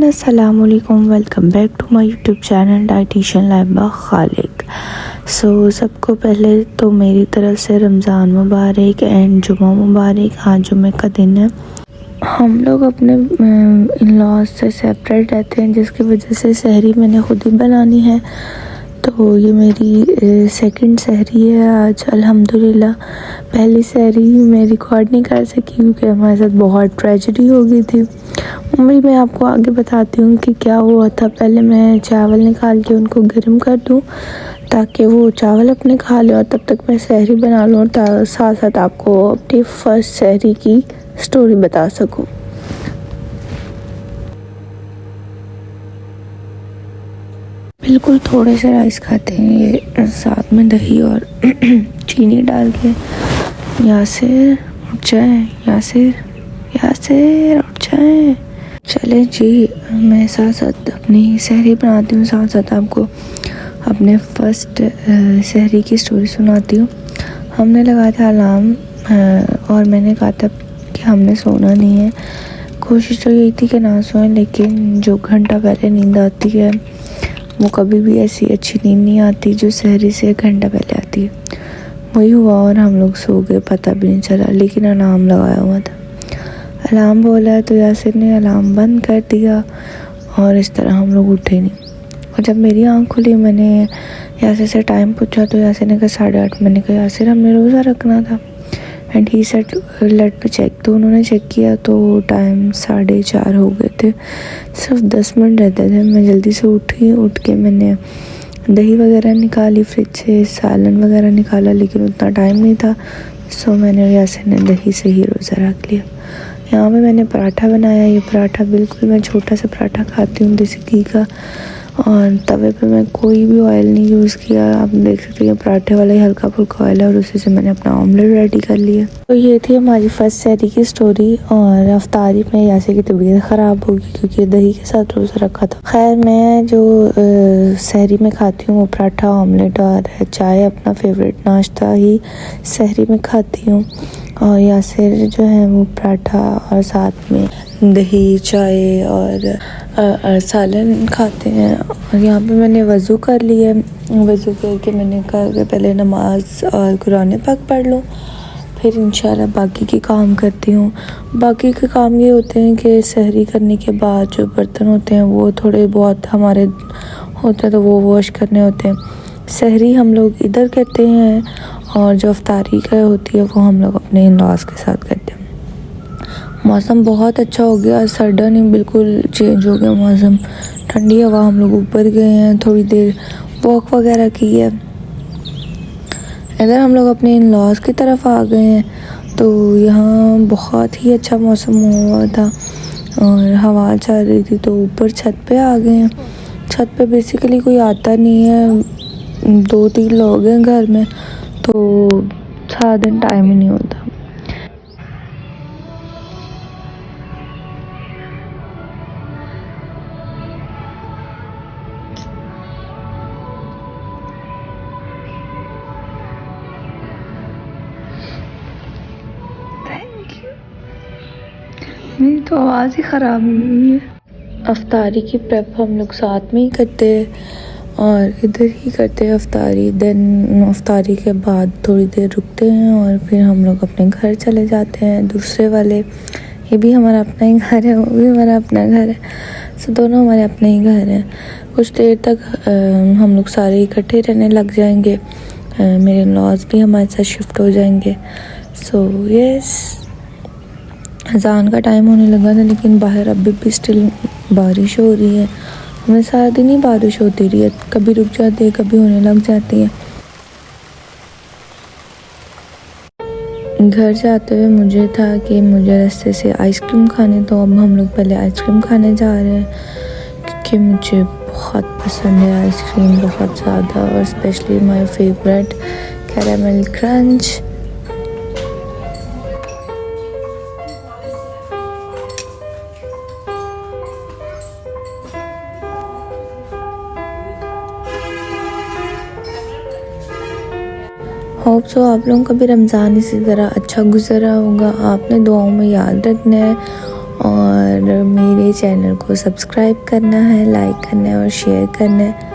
Everyone, अस्सलाम वालेकुम। Welcome back to my YouTube channel dietitian life by Khaliq. सबको पहले तो मेरी तरफ से रमज़ान मुबारक एंड जुमा मुबारक। आज जुमे का दिन है। हम लोग अपने इन लॉज से सेपरेट रहते हैं, जिसकी वजह से सहरी मैंने खुद ही बनानी है। तो ये मेरी सेकंड सहरी है आज, अल्हम्दुलिल्लाह। पहली सहरी मैं रिकॉर्ड नहीं कर सकी क्योंकि हमारे साथ बहुत ट्रेजेडी हो गई थी। मैं आपको आगे बताती हूँ कि क्या हुआ था। पहले मैं चावल निकाल के उनको गर्म कर दूँ ताकि वो चावल अपने खा लें और तब तक मैं सहरी बना लूँ, साथ साथ आपको अपनी फर्स्ट सहरी की स्टोरी बता सकूँ। बिल्कुल थोड़े से राइस खाते हैं ये, साथ में दही और चीनी डाल के। यासिर उठ जाए, यासिर उठ जाए। चले जी, मैं साथ साथ अपनी सहरी बनाती हूँ, साथ साथ आपको अपने फर्स्ट सहरी की स्टोरी सुनाती हूँ। हमने लगाया था अलार्म और मैंने कहा था कि हमने सोना नहीं है। कोशिश तो यही थी कि ना सोएं, लेकिन जो घंटा पहले नींद आती है वो कभी भी ऐसी अच्छी नींद नहीं आती जो सहरी से एक घंटा पहले आती है। वही हुआ और हम लोग सो गए, पता भी नहीं चला। लेकिन अलार्म लगाया हुआ था। अलार्म बोला तो यासिर ने अलार्म बंद कर दिया और इस तरह हम लोग उठे नहीं। और जब मेरी आँख खुली, मैंने यासिर से टाइम पूछा तो यासिर ने कहा 8:30। मैंने कहा यासिर हमने रोज़ा रखना था। And he said let me check. तो उन्होंने चेक किया तो टाइम 4:30 हो गए थे, सिर्फ 10 मिनट रहते थे। मैं जल्दी से उठ के मैंने दही वगैरह निकाली फ्रिज से, सालन वगैरह निकाला, लेकिन उतना टाइम नहीं था। सो मैंने यासिर ने दही से ही रोज़ा रख लिया। यहाँ पे मैंने पराठा बनाया। ये पराठा बिल्कुल मैं छोटा सा पराठा खाती हूँ देसी घी का, और तवे पे मैं कोई भी ऑयल नहीं यूज़ किया। आप देख सकते हैं पराठे वाला ही हल्का फुल्का ऑयल है और उसी से मैंने अपना ऑमलेट रेडी कर लिया। तो ये थी हमारी फर्स्ट सहरी की स्टोरी। और अफ्तारी में यासिर की तबीयत ख़राब होगी क्योंकि दही के साथ रोज़ा रखा था। खैर, मैं जो सहरी में खाती हूँ वो पराठा, ऑमलेट और चाय अपना फेवरेट नाश्ता ही सहरी में खाती हूँ। और यासिर जो है वो पराठा और साथ में दही, चाय और सालन खाते हैं। और यहाँ पे मैंने वज़ू कर लिया। वज़ू करके मैंने कहा कि पहले नमाज और कुरान पाक पढ़ लूँ, फिर इंशाल्लाह बाकी के काम करती हूँ। बाकी के काम ये होते हैं कि सहरी करने के बाद जो बर्तन होते हैं वो थोड़े बहुत हमारे होते हैं तो वो वॉश करने होते हैं। सहरी हम लोग इधर करते हैं और जो अफ्तारी का होती है वो हम लोग अपने इन-लॉज़ के साथ करते हैं। मौसम बहुत अच्छा हो गया, सडन ही बिल्कुल चेंज हो गया मौसम। ठंडी हवा, हम लोग ऊपर गए हैं, थोड़ी देर वॉक वगैरह की है। इधर हम लोग अपने इन-लॉज़ की तरफ आ गए हैं। तो यहाँ बहुत ही अच्छा मौसम हुआ था और हवा चल रही थी, तो ऊपर छत पे आ गए हैं। छत पे बेसिकली कोई आता नहीं है, 2-3 लोग हैं घर में, तो सारा दिन टाइम ही नहीं होता। मेरी तो आवाज़ ही ख़राब हो गई है। अफ्तारी की प्रेप हम लोग साथ में ही करते हैं और इधर ही करते हैं अफ्तारी। देन अफ्तारी के बाद थोड़ी देर रुकते हैं और फिर हम लोग अपने घर चले जाते हैं, दूसरे वाले। ये भी हमारा अपना ही घर है, वो भी हमारा अपना घर है। सो दोनों हमारे अपने ही घर हैं। कुछ देर तक हम लोग सारे इकट्ठे रहने लग जाएंगे। मेरे लॉज भी हमारे साथ शिफ्ट हो जाएंगे। सो यस, अज़ान का टाइम होने लगा था, लेकिन बाहर अभी भी स्टिल बारिश हो रही है। हमें सारा दिन ही बारिश होती रही है, कभी रुक जाती है, कभी होने लग जाती है। घर जाते हुए मुझे था कि मुझे रास्ते से आइसक्रीम खाने, तो अब हम लोग पहले आइसक्रीम खाने जा रहे हैं क्योंकि मुझे बहुत पसंद है आइसक्रीम, बहुत ज़्यादा। और specially my favourite caramel crunch. Hope so आप लोगों का भी रमज़ान इसी तरह अच्छा गुजरा होगा। आपने दुआओं में याद रखना है और मेरे चैनल को सब्सक्राइब करना है, लाइक करना है और शेयर करना है।